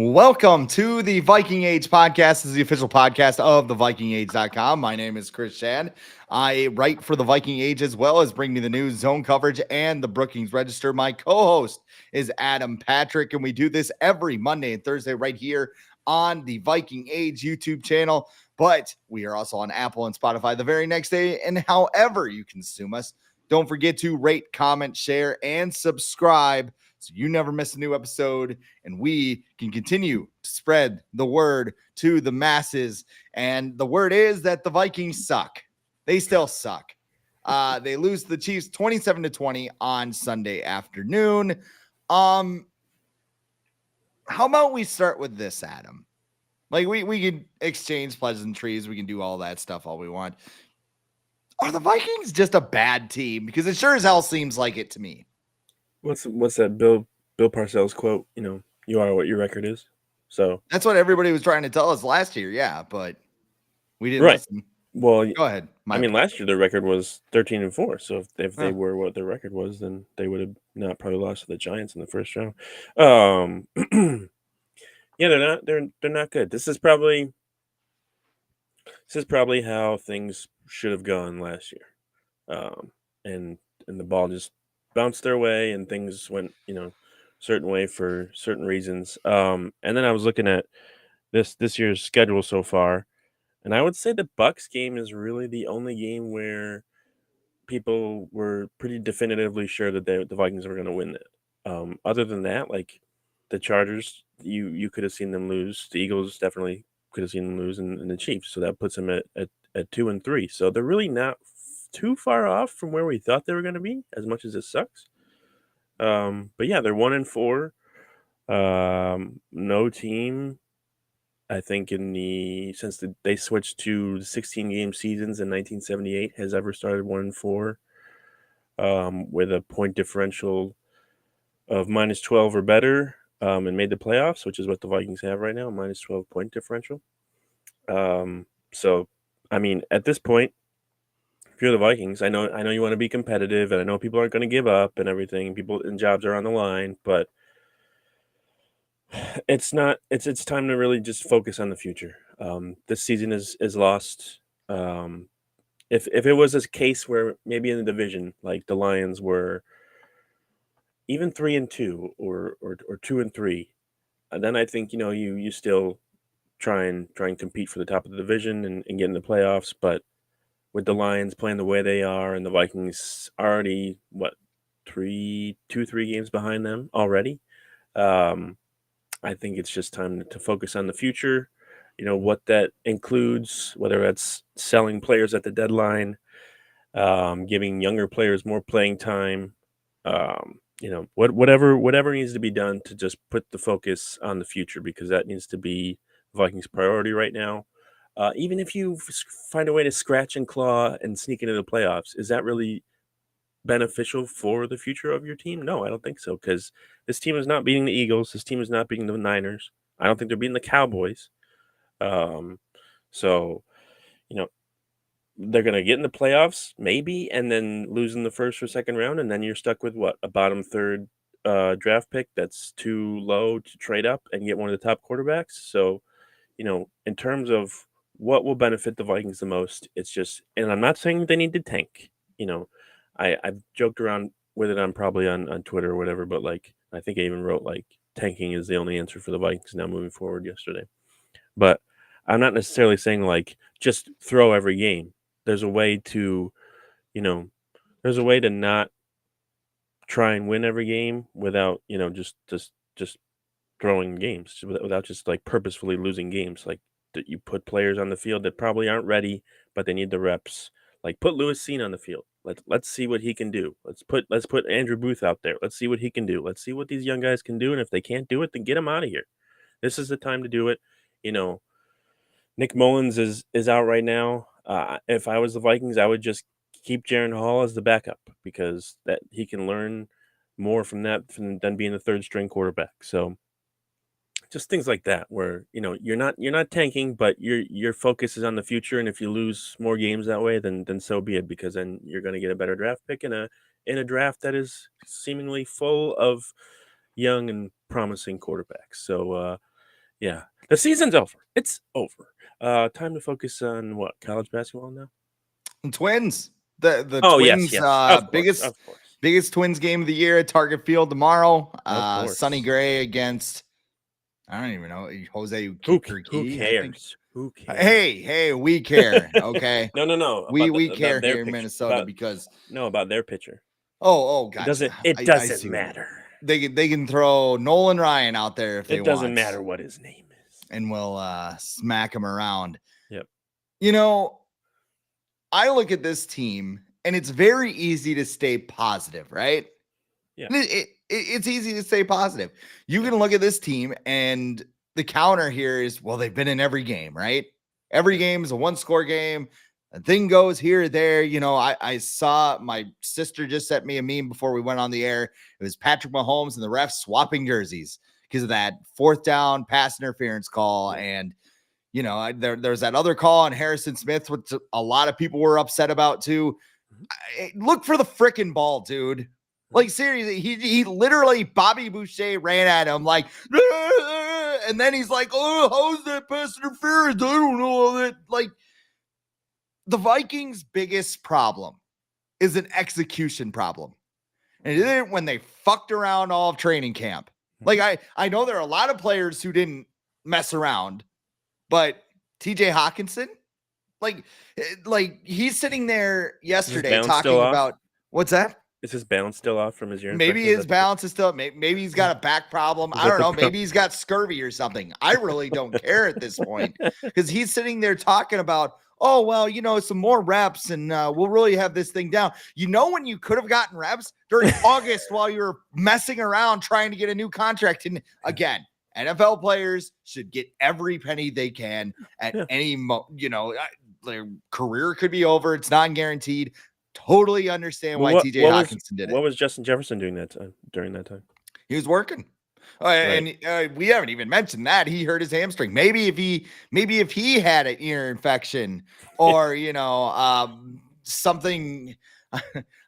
Welcome to the Viking Age podcast. This is the official podcast of the VikingAge.com. My name is Chris Schad. I write for the Viking Age as well as bring me the news, zone coverage, and the Brookings Register. My co-host is Adam Patrick, and we do this every Monday and Thursday right here on the Viking Age YouTube channel. But we are also on Apple and Spotify the very next day, and however you consume us. Don't forget to rate, comment, share, and subscribe so you never miss a new episode, and we can continue to spread the word to the masses. And the word is that the Vikings suck. They still suck. They lose to the Chiefs 27-20 on Sunday afternoon. How about we start with this, Adam? Like we can exchange pleasantries, we can do all that stuff all we want. Are the Vikings just a bad team? Because it sure as hell seems like it to me. What's that Bill Parcells quote? You are what your record is. So that's what everybody was trying to tell us last year. Yeah, but we didn't listen. Well, go ahead. Last year their record was 13-4. So if they were what their record was, then they would have not probably lost to the Giants in the first round. Yeah, they're not good. This is probably how things should have gone last year. And the ball just bounced their way, and things went certain way for certain reasons. And then I was looking at this year's schedule so far, and I would say the Bucks game is really the only game where people were pretty definitively sure that the Vikings were going to win it. Other than that, like the Chargers, you could have seen them lose. The Eagles definitely could have seen them lose, and the Chiefs. So that puts them at 2-3. So they're really not too far off from where we thought they were going to be, as much as it sucks. But yeah, they're 1-4. No team, I think, since they switched to 16-game seasons in 1978 has ever started 1-4 with a point differential of -12 or better, and made the playoffs, which is what the Vikings have right now, -12 point differential. So, I mean, at this point, if you're the Vikings, I know you want to be competitive, and I know people aren't going to give up and everything. People and jobs are on the line, but it's not. It's time to really just focus on the future. This season is lost. If it was a case where maybe in the division, like the Lions were even 3-2 or 2-3, then I think you still try and compete for the top of the division and get in the playoffs. But with the Lions playing the way they are, and the Vikings already 3 games behind them already, I think it's just time to focus on the future. What that includes, whether that's selling players at the deadline, giving younger players more playing time, whatever needs to be done to just put the focus on the future, because that needs to be Vikings' priority right now. Even if you find a way to scratch and claw and sneak into the playoffs, is that really beneficial for the future of your team? No, I don't think so, because this team is not beating the Eagles. This team is not beating the Niners. I don't think they're beating the Cowboys. So, they're going to get in the playoffs, maybe, and then lose in the first or second round, and then you're stuck with a bottom third draft pick that's too low to trade up and get one of the top quarterbacks. So, in terms of what will benefit the Vikings the most, it's just, and I'm not saying they need to tank. I've joked around with it probably on Twitter or whatever, but I think I even wrote tanking is the only answer for the Vikings now moving forward yesterday. But I'm not necessarily saying just throw every game. There's a way to, not try and win every game without, just throwing games, without just purposefully losing games. That you put players on the field that probably aren't ready, but they need the reps. Put Lewis Cine on the field. Let's see what he can do. Let's put Andrew Booth out there. Let's see what he can do. Let's see what these young guys can do. And if they can't do it, then get them out of here. This is the time to do it. Nick Mullins is out right now. If I was the Vikings, I would just keep Jaren Hall as the backup, because that he can learn more from that than being the third string quarterback. So just things like that, where you're not tanking, but your focus is on the future. And if you lose more games that way, then so be it, because then you're going to get a better draft pick in a draft that is seemingly full of young and promising quarterbacks. So Yeah. The season's over. It's over. Time to focus on what? College basketball now? And Twins. The Oh, Twins yes. Of course. biggest Of course. biggest Twins game of the year at Target Field tomorrow. Of course. Sonny Gray against, I don't even know, Jose Who Urquidy, I think. cares? Who cares? Hey, we care. Okay. No. We care their here in pitcher. Minnesota because about their pitcher. gotcha. It I doesn't see. matter. They can throw Nolan Ryan out there if they want. It doesn't matter what his name is. And we'll smack him around. Yep. You know, I look at this team and it's very easy to stay positive, right? Yeah. It's easy to stay positive. You can look at this team and the counter here is, well, they've been in every game, right? Every game is a one-score game. A thing goes here or there. You know, I saw my sister just sent me a meme before we went on the air. It was Patrick Mahomes and the refs swapping jerseys because of that fourth down pass interference call. And, you know, there's that other call on Harrison Smith, which a lot of people were upset about too. Look for the freaking ball, dude. Like, seriously, he literally, Bobby Boucher ran at him like, and then he's like, oh, how's that pass interference? I don't know that. Like, the Vikings' biggest problem is an execution problem. And it isn't when they fucked around all of training camp. Like, I know there are a lot of players who didn't mess around, but TJ Hawkinson, like he's sitting there yesterday talking about, what's that? Is his balance still off from his ear infection? Maybe his balance is still, maybe he's got a back problem. I don't know. Maybe he's got scurvy or something. I really don't care at this point because he's sitting there talking about, oh, well, you know, some more reps and we'll really have this thing down. You know, when you could have gotten reps during August while you were messing around trying to get a new contract. And again, NFL players should get every penny they can at any, their career could be over. It's not guaranteed. Totally understand why TJ Hawkinson did it. What was Justin Jefferson doing during that time? He was working. And we haven't even mentioned that he hurt his hamstring. Maybe if he had an ear infection or, something,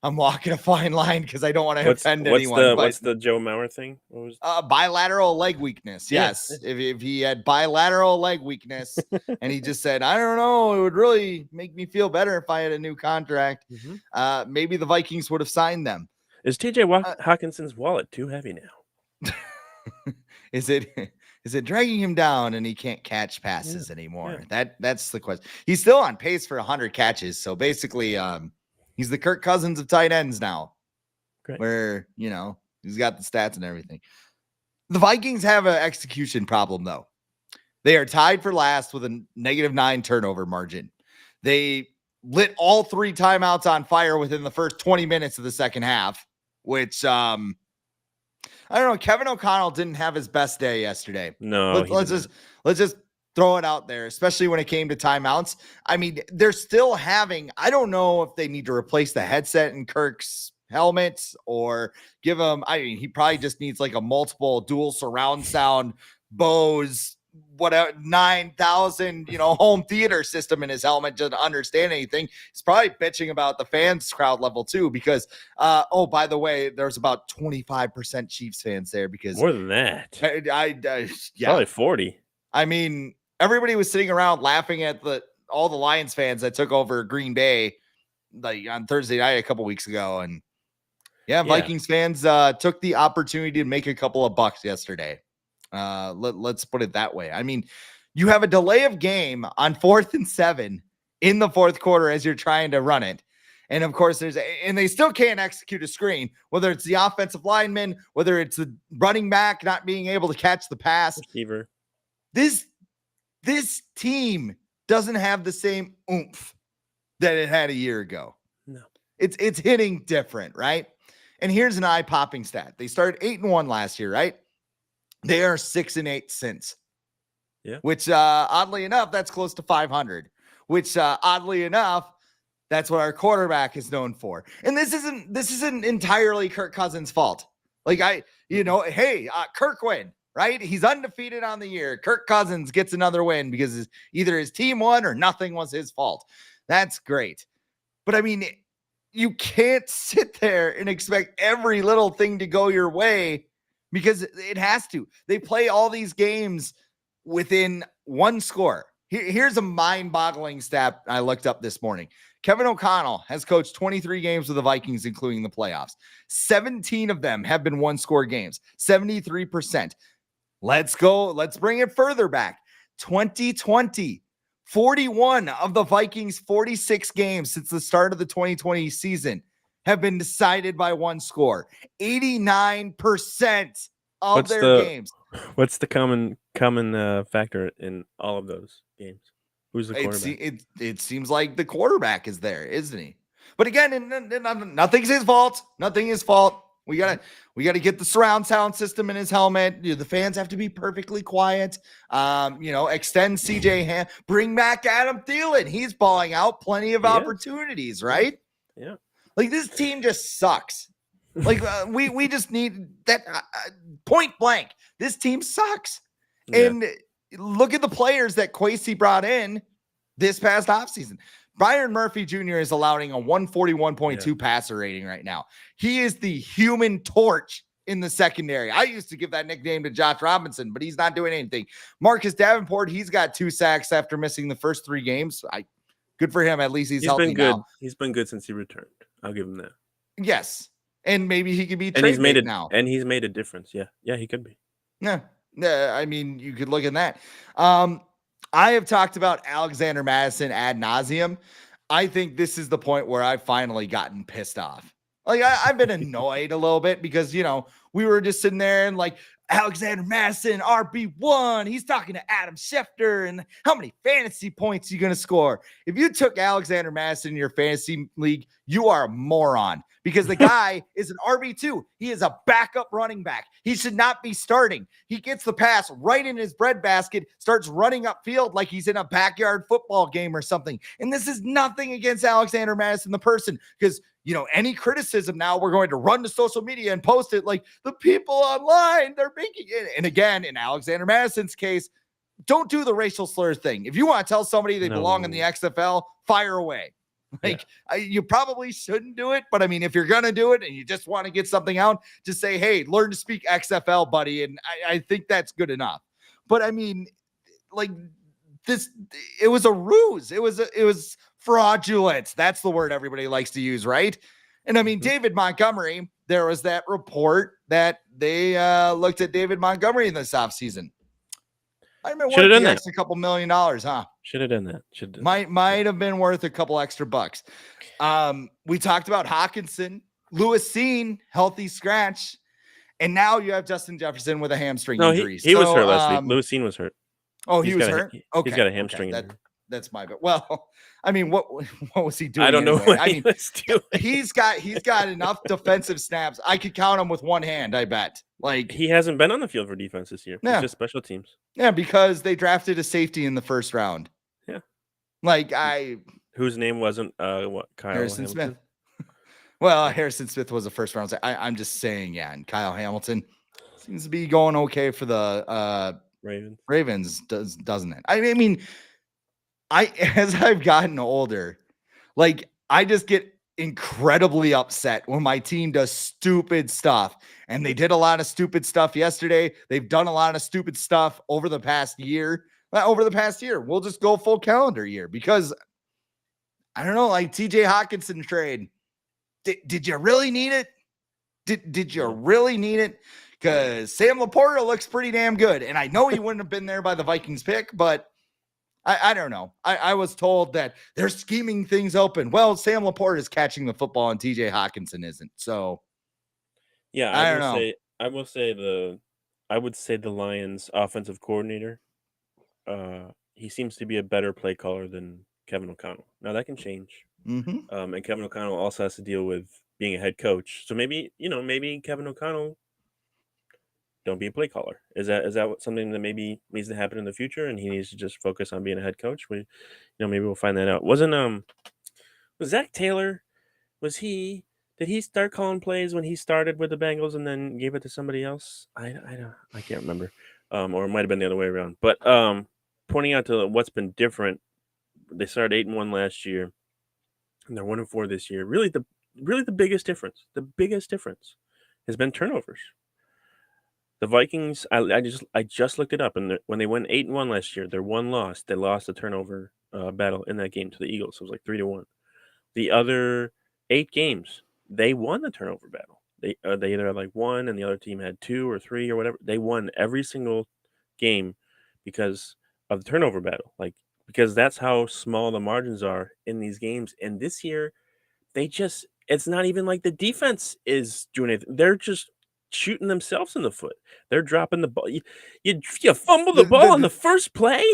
I'm walking a fine line because I don't want to offend anyone. What's the Joe Mauer thing? What was bilateral leg weakness? Yes. If he had bilateral leg weakness and he just said, I don't know, it would really make me feel better if I had a new contract. Maybe the Vikings would have signed them. Is TJ Hawkinson's wallet too heavy now? Is it dragging him down and he can't catch passes anymore? That's the question. He's still on pace for 100 catches. So basically, he's the Kirk Cousins of tight ends now. Great. Where, he's got the stats and everything. The Vikings have an execution problem, though. They are tied for last with a -9 turnover margin. They lit all 3 timeouts on fire within the first 20 minutes of the second half, which, I don't know. Kevin O'Connell didn't have his best day yesterday. No, let's just throw it out there, especially when it came to timeouts. I mean, they're still having, I don't know if they need to replace the headset in Kirk's helmet or give him, he probably just needs like a multiple dual surround sound Bose, whatever, 9,000, home theater system in his helmet to understand anything. He's probably bitching about the fans crowd level too, because, by the way, there's about 25% Chiefs fans there because more than that. Probably 40. I mean, everybody was sitting around laughing at all the Lions fans that took over Green Bay like on Thursday night a couple weeks ago. And Vikings fans took the opportunity to make a couple of bucks yesterday. Let's put it that way. I mean, you have a delay of game on 4th and 7 in the fourth quarter as you're trying to run it. And of course and they still can't execute a screen, whether it's the offensive lineman, whether it's the running back not being able to catch the pass. Receiver. This team doesn't have the same oomph that it had a year ago. No. It's hitting different, right? And here's an eye-popping stat. They started 8-1 last year, right? They are 6-8 since. Yeah. Which oddly enough, that's close to 500. Which oddly enough, that's what our quarterback is known for. And this isn't entirely Kirk Cousins' fault. Like Kirk win, right? He's undefeated on the year. Kirk Cousins gets another win because either his team won or nothing was his fault. That's great. But I mean, you can't sit there and expect every little thing to go your way because it has to. They play all these games within one score. Here's a mind-boggling stat I looked up this morning. Kevin O'Connell has coached 23 games with the Vikings, including the playoffs. 17 of them have been one-score games, 73%. Let's go. Let's bring it further back. 2020, 41 of the Vikings' 46 games since the start of the 2020 season have been decided by one score. 89% of their games. What's the common factor in all of those games? Who's the quarterback? It seems like the quarterback is there, isn't he? But again, nothing's his fault. Nothing his fault. We gotta get the surround sound system in his helmet. The fans have to be perfectly quiet. Extend CJ Ham, bring back Adam Thielen. He's balling out plenty of opportunities, right? Yeah. Like this team just sucks. Like we just need that point blank. This team sucks. Yeah. And look at the players that Kwesi brought in this past offseason. Byron Murphy Jr. is allowing a 141.2 passer rating right now. He is the human torch in the secondary. I used to give that nickname to Josh Robinson, but he's not doing anything. Marcus Davenport, he's got 2 sacks after missing the first 3 games. Good for him. At least he's healthy been good. Now. He's been good since he returned. I'll give him that. Yes. And maybe he could be trade bait now. And he's made a difference. Yeah, he could be. Yeah. I mean, you could look at that. I have talked about Alexander Mattison ad nauseum. I think this is the point where I've finally gotten pissed off. Like I've been annoyed a little bit because, we were just sitting there and like Alexander Mattison, RB1, he's talking to Adam Schefter and how many fantasy points are you going to score? If you took Alexander Mattison in your fantasy league, you are a moron because the guy is an RB2. He is a backup running back. He should not be starting. He gets the pass right in his breadbasket, starts running upfield like he's in a backyard football game or something. And this is nothing against Alexander Mattison, the person, because any criticism now we're going to run to social media and post it like the people online, they're making it. And again, in Alexander Madison's case, don't do the racial slurs thing. If you want to tell somebody they belong in the XFL, fire away. You probably shouldn't do it. But I mean, if you're going to do it and you just want to get something out, just say, hey, learn to speak XFL, buddy. And I think that's good enough. But I mean, like it was a ruse. It was fraudulent. That's the word everybody likes to use, right? And I mean, David Montgomery, there was that report that they looked at David Montgomery in this offseason. Might have been worth the extra couple $1 million, huh? Should have done that. Might have been worth a couple extra bucks. We talked about Hawkinson, Lewis Cine, healthy scratch, and now you have Justin Jefferson with a hamstring injury. He was hurt last week. Lewis Cine was hurt. Oh, he was hurt? Okay. He's got a hamstring injury. That's my bad. Well, I mean, what was he doing? I don't know what he was doing. He's got enough defensive snaps. I could count him with one hand, I bet. Like he hasn't been on the field for defense this year. Yeah. It's just special teams. Yeah, because they drafted a safety in the first round. Yeah. Like whose name wasn't Kyle Harrison Smith. Well, Harrison Smith was a first round. I'm just saying, and Kyle Hamilton seems to be going okay for the Ravens, doesn't it? I mean, as I've gotten older, like I just get incredibly upset when my team does stupid stuff. And they did a lot of stupid stuff yesterday. They've done a lot of stupid stuff over the past year. We'll just go full calendar year because I don't know, like TJ Hawkinson trade. Did you really need it? Did you really need it? Because Sam Laporta looks pretty damn good. And I know he wouldn't have been there by the Vikings pick, but I don't know. I was told that they're scheming things open. Well, Sam Laporta is catching the football and TJ Hawkinson isn't. So, yeah, I would say the Lions offensive coordinator, he seems to be a better play caller than Kevin O'Connell. Now that can change. Mm-hmm. And Kevin O'Connell also has to deal with being a head coach. So maybe Kevin O'Connell don't be a play caller. Is that something that maybe needs to happen in the future, and he needs to just focus on being a head coach? Maybe we'll find that out. Was Zach Taylor? Did he start calling plays when he started with the Bengals and then gave it to somebody else? I can't remember. Or it might have been the other way around. But pointing out to what's been different, they started 8-1 last year, and they're 1-4 this year. Really, the biggest difference has been turnovers. The Vikings, I just looked it up, and when they went 8-1 last year, their one loss, they lost the turnover battle in that game to the Eagles. It was like 3-1. The other 8 games, they won the turnover battle. They either had like one, and the other team had 2 or 3 or whatever. They won every single game because of the turnover battle. Like, because that's how small the margins are in these games. And this year, it's not even like the defense is doing anything. They're just shooting themselves in the foot. They're dropping the ball. You fumble the The, ball the, on the first play.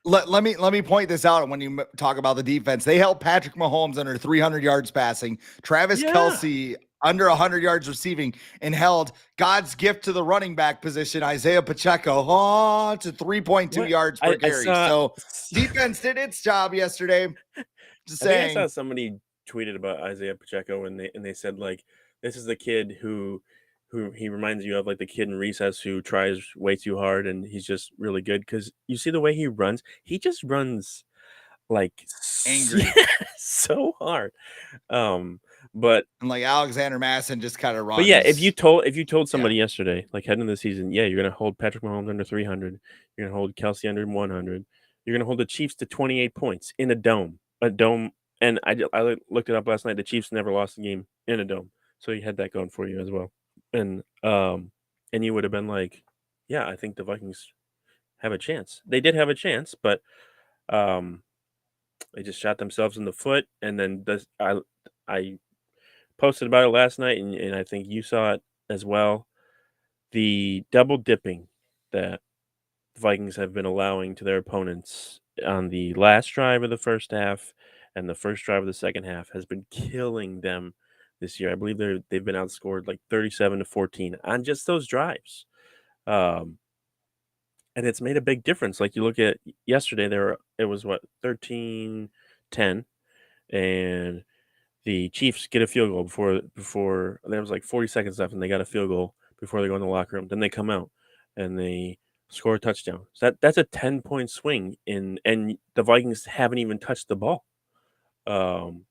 let me point this out when you talk about the defense. They held Patrick Mahomes under 300 yards passing, Travis Yeah. Kelce under 100 yards receiving, and held God's gift to the running back position, Isaiah Pacheco, to 3.2 What yards per I carry. saw So defense did its job yesterday. Just I think I saw saying. somebody tweeted about Isaiah Pacheco, and they said like, this is the kid who he reminds you of, like the kid in recess who tries way too hard, and he's just really good because you see the way he runs. He just runs like Angry. so hard. Um, but And like Alexander Masson just kind of But yeah, if you runs. told Yeah. somebody yesterday, like heading into the season, yeah, you're gonna hold Patrick Mahomes under 300, you're gonna hold Kelsey under 100, you're gonna hold the Chiefs to 28 points in a dome. And looked it up last night. The Chiefs never lost a game in a dome, so you had that going for you as well. And you would have been like, yeah, I think the Vikings have a chance. They did have a chance, but um, they just shot themselves in the foot. And then I posted about it last night, and I think you saw it as well. The double dipping that the Vikings have been allowing to their opponents on the last drive of the first half and the first drive of the second half has been killing them this year. I believe they've been outscored like 37-14 on just those drives. Um, and it's made a big difference. Like you look at yesterday, it was what 13-10, and the Chiefs get a field goal before there was like 40 seconds left, and they got a field goal before they go in the locker room. Then they come out and they score a touchdown. So that's a 10-point swing and the Vikings haven't even touched the ball. Um,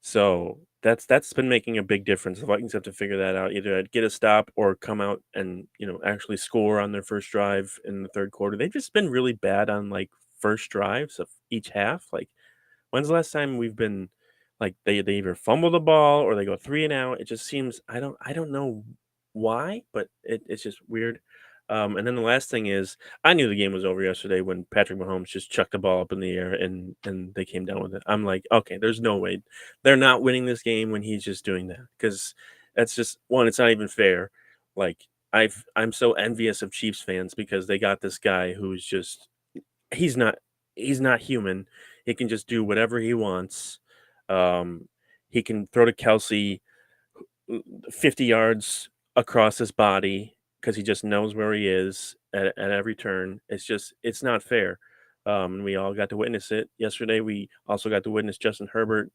so that's been making a big difference. The Vikings have to figure that out, either get a stop or come out and actually score on their first drive in the third quarter. They've just been really bad on like first drives of each half. Like, when's the last time we've been like they either fumble the ball or they go 3 and out? It just seems I don't know why, but it's just weird. And then the last thing is I knew the game was over yesterday when Patrick Mahomes just chucked the ball up in the air and they came down with it. I'm like, okay, there's no way they're not winning this game when he's just doing that, because that's just one. It's not even fair. Like I'm so envious of Chiefs fans because they got this guy who's just he's not he's not human. He can just do whatever he wants. Um, he can throw to Kelsey 50 yards across his body because he just knows where he is at every turn. It's not fair. And we all got to witness it yesterday. We also got to witness Justin Herbert.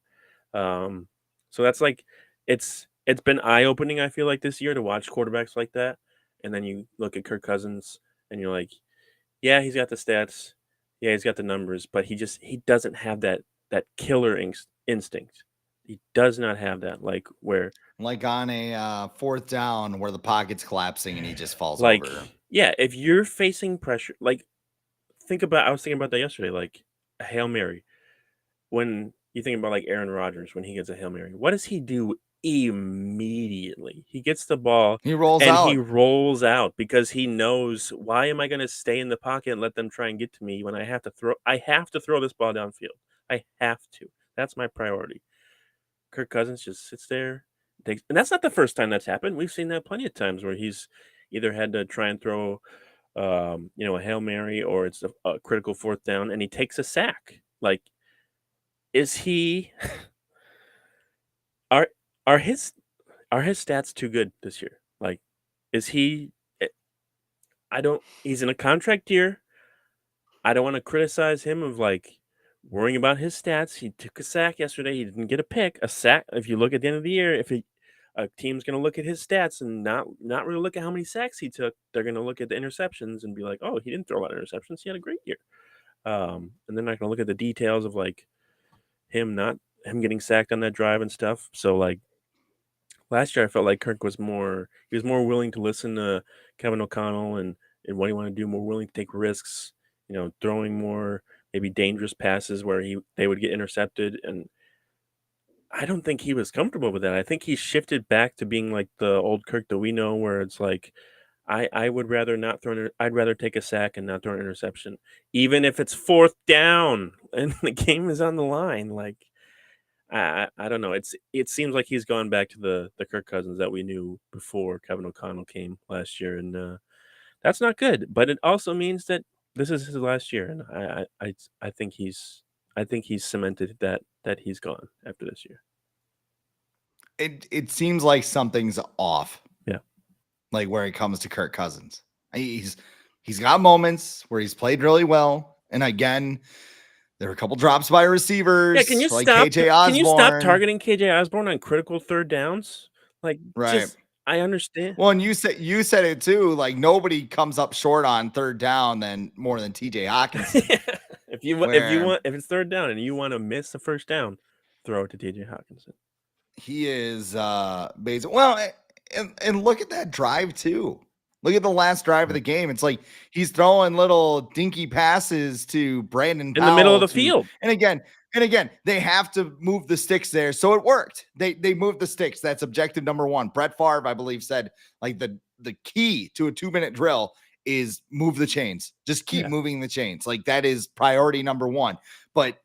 Um, so that's like it's been eye opening. I feel like this year to watch quarterbacks like that, and then you look at Kirk Cousins and you're like, yeah, he's got the stats. Yeah, he's got the numbers, but he doesn't have that killer instinct. He does not have that, like where Like on a fourth down where the pocket's collapsing and he just falls like over. yeah, if you're facing pressure, like I was thinking about that yesterday, like a Hail Mary. When you think about like Aaron Rodgers when he gets a Hail Mary, what does he do immediately? He gets the ball He rolls and he out. rolls out because he knows, why am I going to stay in the pocket and let them try and get to me when I have to throw this ball downfield. I have to. That's my priority. Kirk Cousins just sits there, and that's not the first time that's happened. We've seen that plenty of times where he's either had to try and throw a Hail Mary, or it's a critical fourth down and he takes a sack. Like, is he are are his stats too good this year? Like, is he eh, I don't he's in a contract year. I don't want to criticize him of like worrying about his stats. He took a sack yesterday. He didn't get a pick. A sack. If you look at the end of the year, a team's going to look at his stats and not really look at how many sacks he took. They're going to look at the interceptions and be like, "Oh, he didn't throw a lot of interceptions. He had a great year." And they're not going to look at the details of like him getting sacked on that drive and stuff. So like last year I felt like Kirk was more willing to listen to Kevin O'Connell and what he wanted to do, more willing to take risks, throwing more maybe dangerous passes where they would get intercepted, and I don't think he was comfortable with that. I think he shifted back to being like the old Kirk that we know, where it's like I would rather not I'd rather take a sack and not throw an interception, even if it's fourth down and the game is on the line. Like I don't know. It seems like he's gone back to the Kirk Cousins that we knew before Kevin O'Connell came last year, and that's not good. But it also means that this is his last year, and I think he's cemented that he's gone after this year. It seems like something's off. Yeah. Like where it comes to Kirk Cousins. He's got moments where he's played really well. And again, there were a couple drops by receivers. Yeah, can you like stop? KJ Osborne. Can you stop targeting KJ Osborne on critical third downs? Like, right? I understand. Well, and you said it too. Like nobody comes up short on third down than more than TJ Hockenson. If it's third down and you want to miss the first down, throw it to TJ Hockenson. He is basic. Well, and look at that drive too. Look at the last drive of the game. It's like he's throwing little dinky passes to Brandon Powell in the middle of the field. And again, they have to move the sticks there. So it worked. They moved the sticks. That's objective number one. Brett Favre, I believe, said like the key to a 2-minute drill is move the chains. Just keep moving the chains. Like that is priority number one. But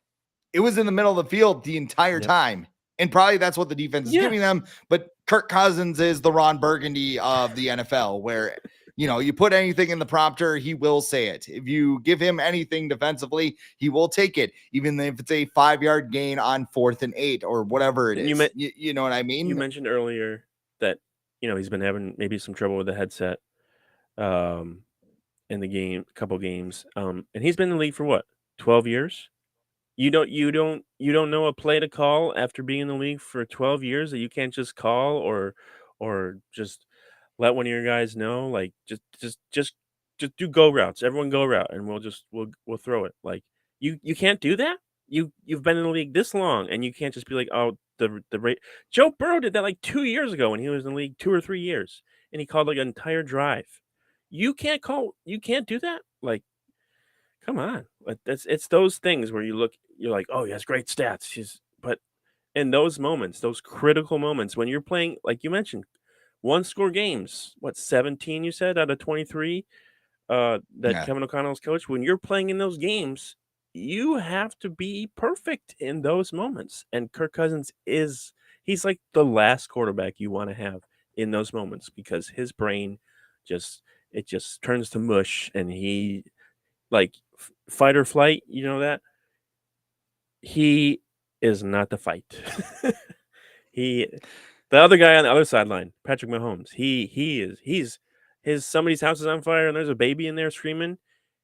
it was in the middle of the field the entire time. And probably that's what the defense is giving them. But Kirk Cousins is the Ron Burgundy of the NFL, where, you put anything in the prompter, he will say it. If you give him anything defensively, he will take it, even if it's a 5-yard gain on 4th and 8 or whatever it is. You know what I mean? You mentioned earlier that, he's been having maybe some trouble with the headset in the couple games. And he's been in the league for what, 12 years? You don't know a play to call after being in the league for 12 years that you can't just call or just let one of your guys know, like just do go routes. Everyone go route and we'll throw it. Like you can't do that? You've been in the league this long and you can't just be like, "Oh, the rate." Joe Burrow did that like 2 years ago when he was in the league 2 or 3 years and he called like an entire drive. You can't do that? Like come on. It's those things where you're like, oh, he has great stats. But in those moments, those critical moments when you're playing, like you mentioned, 1-score games, 17 you said out of 23 Kevin O'Connell's coach, when you're playing in those games, you have to be perfect in those moments. And Kirk Cousins he's like the last quarterback you want to have in those moments because his brain just turns to mush and he like fight or flight, that he is not the fight. The other guy on the other sideline, Patrick Mahomes, he's somebody's house is on fire and there's a baby in there screaming.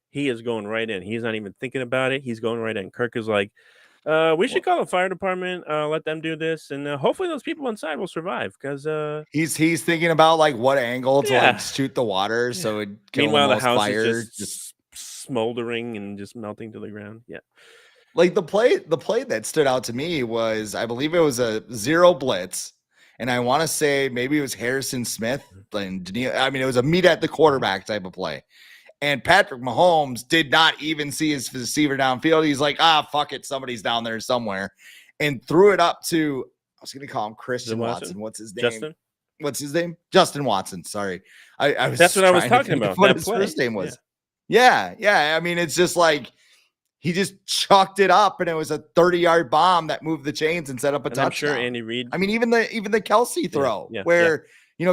He is going right in. He's not even thinking about it. He's going right in. Kirk is like, we should call the fire department, let them do this, and hopefully those people inside will survive because he's thinking about like what angle to like shoot the water so it meanwhile the house is just smoldering and just melting to the ground. Yeah. Like the play that stood out to me was, I believe it was a 0 blitz. And I want to say maybe it was Harrison Smith. And it was a meet at the quarterback type of play. And Patrick Mahomes did not even see his receiver downfield. He's like, fuck it. Somebody's down there somewhere. And threw it up to, I was going to call him Christian Watson. What's his name? Justin? What's his name? Justin Watson. Sorry. That's what I was talking about. What his first name was. Yeah. I mean, it's just like he just chucked it up, and it was a 30-yard bomb that moved the chains and set up a touchdown. I'm sure Andy Reid. I mean, even the Kelsey throw, where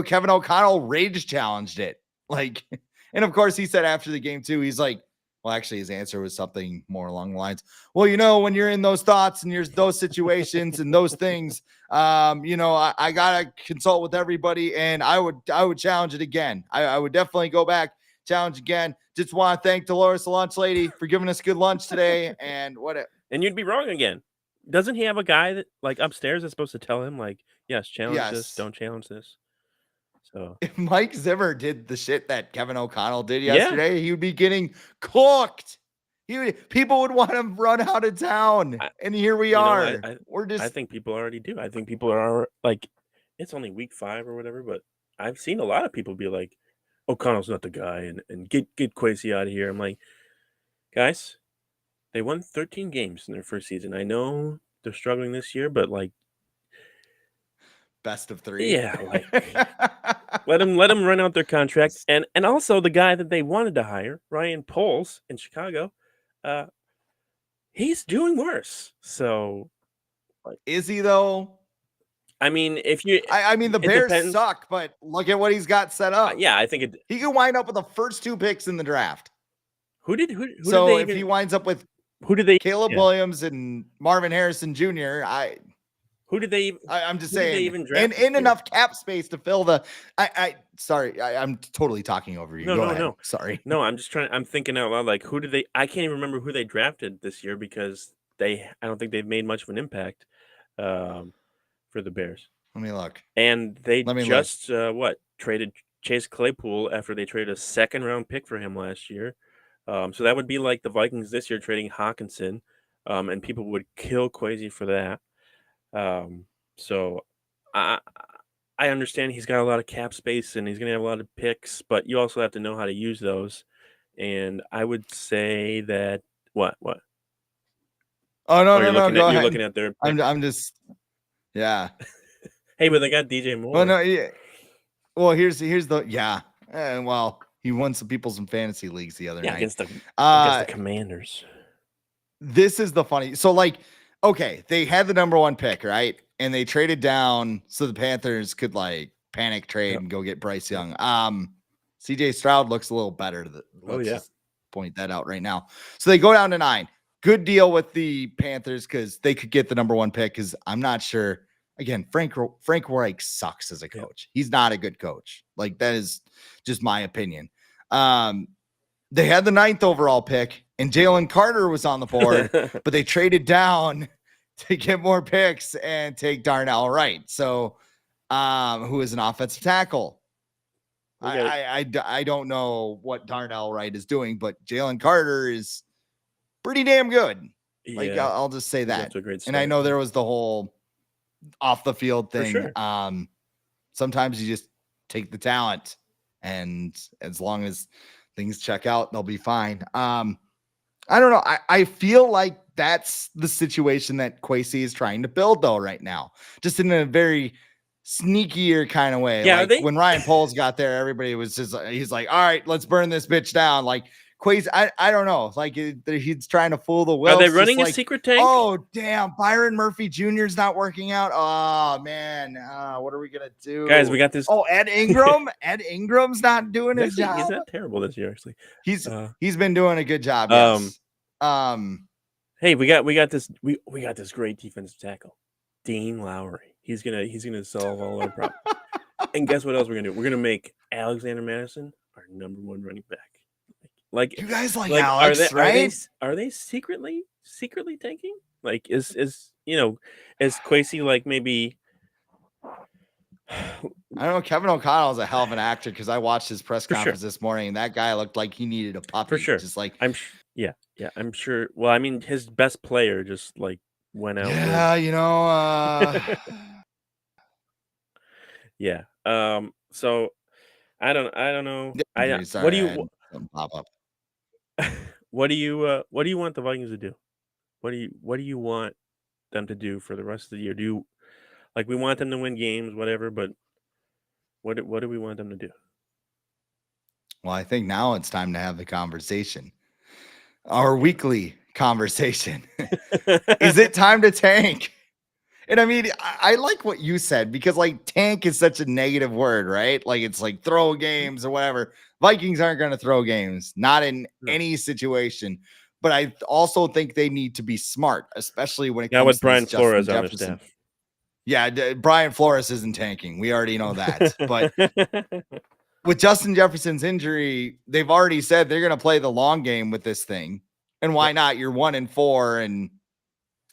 Kevin O'Connell rage challenged it. Like, and of course, he said after the game too, he's like, well, actually, his answer was something more along the lines. Well, when you're in those thoughts and you're those situations and those things, I gotta consult with everybody, and I would challenge it again. I would definitely go back. Challenge again. Just want to thank Dolores the lunch lady for giving us good lunch today. And and you'd be wrong again. Doesn't he have a guy that like upstairs that's supposed to tell him like, yes, challenge this, don't challenge this? So if Mike Zimmer did the shit that Kevin O'Connell did yesterday, he would be getting cooked. People would want him run out of town. And here we are. I think people already do. I think people are like, it's only week 5 or whatever, but I've seen a lot of people be like, O'Connell's not the guy, and get Kwesi out of here. I'm like, guys, they won 13 games in their first season. I know they're struggling this year, but like, Best of 3. yeah, like let them run out their contract. And also the guy that they wanted to hire, Ryan Poles in Chicago, he's doing worse. So Is he though? I mean, if you I mean the it Bears depends. suck, but look at what he's got set up. Yeah, I think he could wind up with the first 2 picks in the draft. Who did So they if even, he winds up with who did they Caleb yeah. Williams and Marvin Harrison Jr., Who did they? I'm just who did saying, they even draft and this in year? enough cap space to fill the. Sorry, I'm totally talking over you. Go ahead. No. Sorry. No, I'm thinking out loud. Like, who did they? I can't even remember who they drafted this year because I don't think they've made much of an impact for the Bears. Let me look. And they Let me just traded Chase Claypool after they traded a 2nd-round pick for him last year. So that would be like the Vikings this year trading Hawkinson, and people would kill Kwesi for that. So I understand he's got a lot of cap space and he's going to have a lot of picks, but you also have to know how to use those. And I would say that what? Oh no, you're no, looking no. Go at, ahead. You're looking at their picks? I'm just. Yeah. Hey, but they got DJ Moore. Well, no. Yeah. Well, here's the yeah. Well, he won some people's in fantasy leagues the other night against the Commanders. This is the funny. So like, okay, they had the number 1 pick, right? And they traded down so the Panthers could like panic trade and go get Bryce Young. CJ Stroud looks a little better. Let's just point that out right now. So they go down to 9. Good deal with the Panthers because they could get the number 1 pick. Because I'm not sure. Again, Frank Reich sucks as a coach. He's not a good coach. Like that is just my opinion. They had the 9th overall pick, and Jalen Carter was on the board, but they traded down to get more picks and take Darnell Wright. So, who is an offensive tackle? I don't know what Darnell Wright is doing, but Jalen Carter is pretty damn good. Yeah. Like I'll just say that. That's a great start. And I know there was the whole off the field thing. For sure. Sometimes you just take the talent, and as long as things check out, they'll be fine. I don't know. I feel like that's the situation that Kwesi is trying to build though right now, just in a very sneakier kind of way. Yeah, like when Ryan Poles got there, everybody was just, he's like, all right, let's burn this bitch down. Like Kwesi, I don't know. Like he's trying to fool the Wills. Are they running a secret tank? Oh, damn. Byron Murphy Jr. is not working out. Oh, man. What are we going to do? Guys, we got this. Oh, Ed Ingram. Ed Ingram's not doing his job. He's not terrible this year, actually. He's been doing a good job. Yes. Hey, we got this. We got this great defensive tackle, Dean Lowry. He's gonna solve all our problems. And guess what else we're gonna do? We're gonna make Alexander Madison our number 1 running back. Like you guys like Alex, right? Are they secretly tanking? Like is Kwesi like maybe? I don't know. Kevin O'Connell is a hell of an actor because I watched his press conference this morning, and that guy looked like he needed a puppy. For sure. Just like I'm sure. Well, I mean, his best player just like went out. Yeah, yeah. So I don't know. What do you pop up? What do you want the Vikings to do? What do you want them to do for the rest of the year? We want them to win games, whatever, but what do we want them to do? Well, I think now it's time to have the conversation. Our weekly conversation. Is it time to tank? And I mean, I like what you said because like tank is such a negative word, right? Like it's like throw games or whatever. Vikings aren't going to throw games, not in any situation. But I also think they need to be smart, especially when it comes with to Brian Flores on their staff. Yeah, Brian Flores isn't tanking. We already know that. But with Justin Jefferson's injury, they've already said they're going to play the long game with this thing. And why not? You're 1-4, and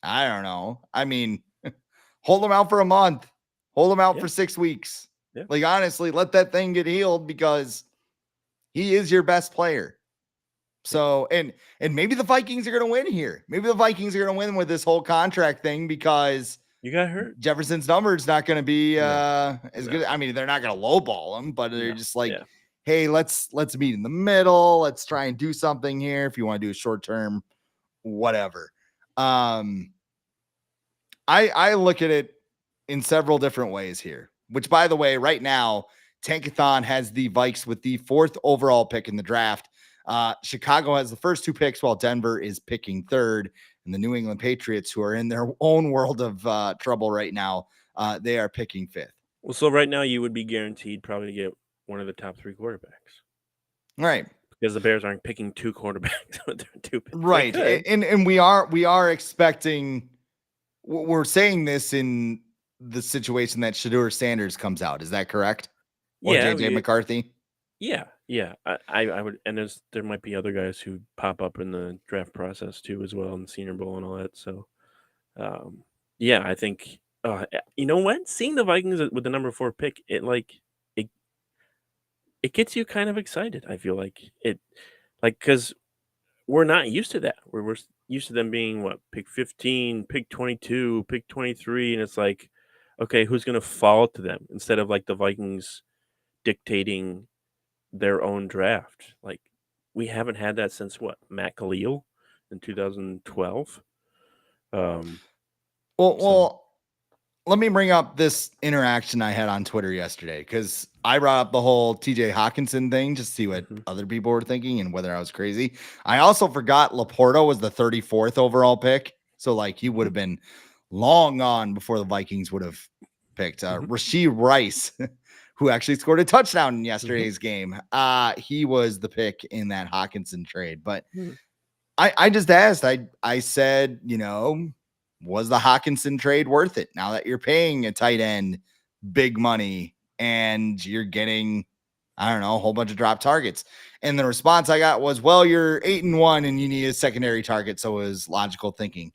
I don't know. I mean, hold him out for a month. Hold him out for 6 weeks. Yeah. Like, honestly, let that thing get healed because he is your best player. So, and maybe the Vikings are going to win here. Maybe the Vikings are going to win with this whole contract thing because You got hurt. Jefferson's number is not going to be as good. No. I mean, they're not going to lowball him, but they're No. just like, Yeah. hey, let's meet in the middle. Let's try and do something here. If you want to do a short term, whatever. I look at it in several different ways here, which, by the way, right now, Tankathon has the Vikes with the 4th overall pick in the draft. Chicago has the first 2 picks, while Denver is picking 3rd. And the New England Patriots, who are in their own world of trouble right now, they are picking 5th. Well, so right now you would be guaranteed probably to get one of the top 3 quarterbacks. Right. Because the Bears aren't picking 2 quarterbacks with their 2 picks. Right. And we are expecting, we're saying this in the situation that Shedeur Sanders comes out. Is that correct? Or JJ McCarthy? Yeah. I would, and there might be other guys who pop up in the draft process too, as well, in the Senior Bowl and all that. So, yeah, I think, you know what? Seeing the Vikings with the number 4 pick, it gets you kind of excited. I feel like because we're not used to that. We're used to them being pick 15, pick 22, pick 23, and it's like, okay, who's going to fall to them instead of like the Vikings dictating their own draft? Like, we haven't had that since Matt Khalil in 2012. Well, let me bring up this interaction I had on Twitter yesterday, because I brought up the whole TJ Hawkinson thing just to see what other people were thinking and whether I was crazy. I also forgot Laporta was the 34th overall pick. So like he would have been long gone before the Vikings would have picked Rashee Rice, who actually scored a touchdown in yesterday's game. He was the pick in that Hawkinson trade. But I just asked, I said, was the Hawkinson trade worth it now that you're paying a tight end big money and you're getting, I don't know, a whole bunch of drop targets? And the response I got was, well, you're 8-1 and you need a secondary target. So it was logical thinking.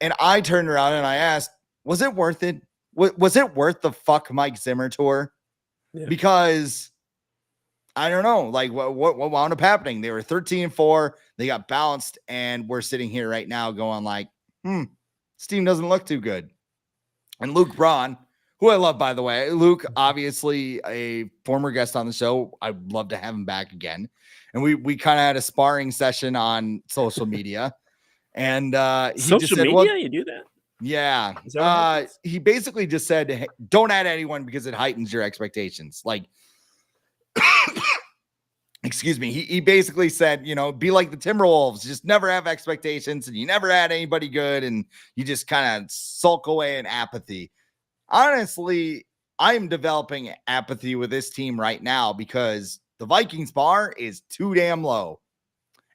And I turned around and I asked, was it worth it? Was it worth the fuck Mike Zimmer tour? Yeah. Because I don't know, like what wound up happening? They were 13-4, they got bounced, and we're sitting here right now going like, this team doesn't look too good. And Luke Braun, who I love, by the way, Luke, obviously a former guest on the show. I'd love to have him back again. And we kind of had a sparring session on social media. And he social just said, media, you do that? Yeah. He basically just said, hey, don't add anyone because it heightens your expectations. Like, excuse me. He basically said, be like the Timberwolves, just never have expectations and you never add anybody good and you just kind of sulk away in apathy. Honestly, I'm developing apathy with this team right now because the Vikings bar is too damn low.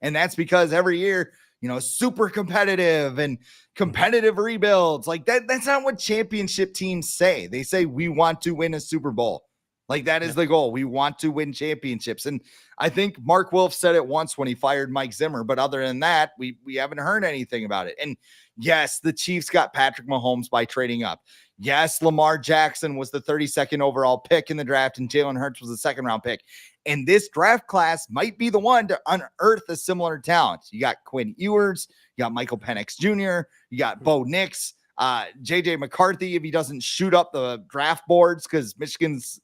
And that's because every year, super competitive and competitive rebuilds. Like that's not what championship teams say. They say we want to win a Super Bowl. Like that is the goal. We want to win championships. And I think Mark Wolf said it once when he fired Mike Zimmer, but other than that, we haven't heard anything about it. And yes, the Chiefs got Patrick Mahomes by trading up. Yes, Lamar Jackson was the 32nd overall pick in the draft and Jalen Hurts was the 2nd round pick. And this draft class might be the one to unearth a similar talent. You got Quinn Ewers, you got Michael Penix Jr., you got Bo Nix, JJ McCarthy, if he doesn't shoot up the draft boards, because Michigan's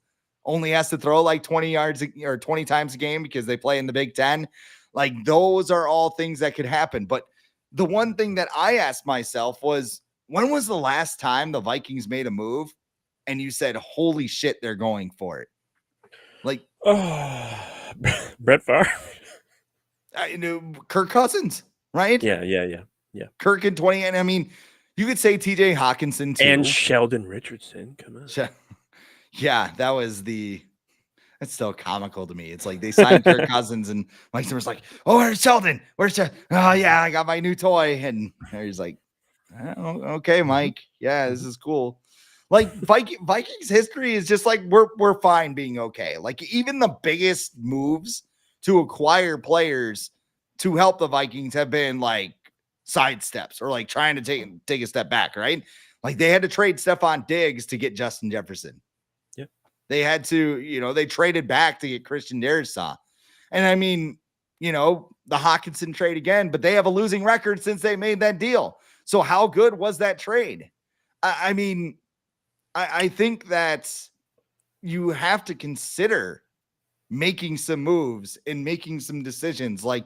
only has to throw like 20 yards or 20 times a game because they play in the Big Ten. Like those are all things that could happen. But the one thing that I asked myself was, when was the last time the Vikings made a move and you said, holy shit, they're going for it? Like, Brett Favre, Kirk Cousins, right? Yeah. Kirk in 20, and I mean, you could say TJ Hawkinson too, and Sheldon Richardson. Come on, yeah, that's still comical to me. It's like they signed Kirk Cousins, and Mike Zimmer's like, "Oh, where's Sheldon? Where's Sheldon? Oh yeah, I got my new toy," and he's like, "Oh, okay, Mike, yeah, this is cool." Like Vikings history is just like we're fine being okay. Like even the biggest moves to acquire players to help the Vikings have been like sidesteps or like trying to take a step back, right? Like they had to trade Stephon Diggs to get Justin Jefferson. Yeah, they had to, they traded back to get Christian Darrisaw. And I mean, the Hawkinson trade again, but they have a losing record since they made that deal. So how good was that trade? I mean, I think that you have to consider making some moves and making some decisions. Like,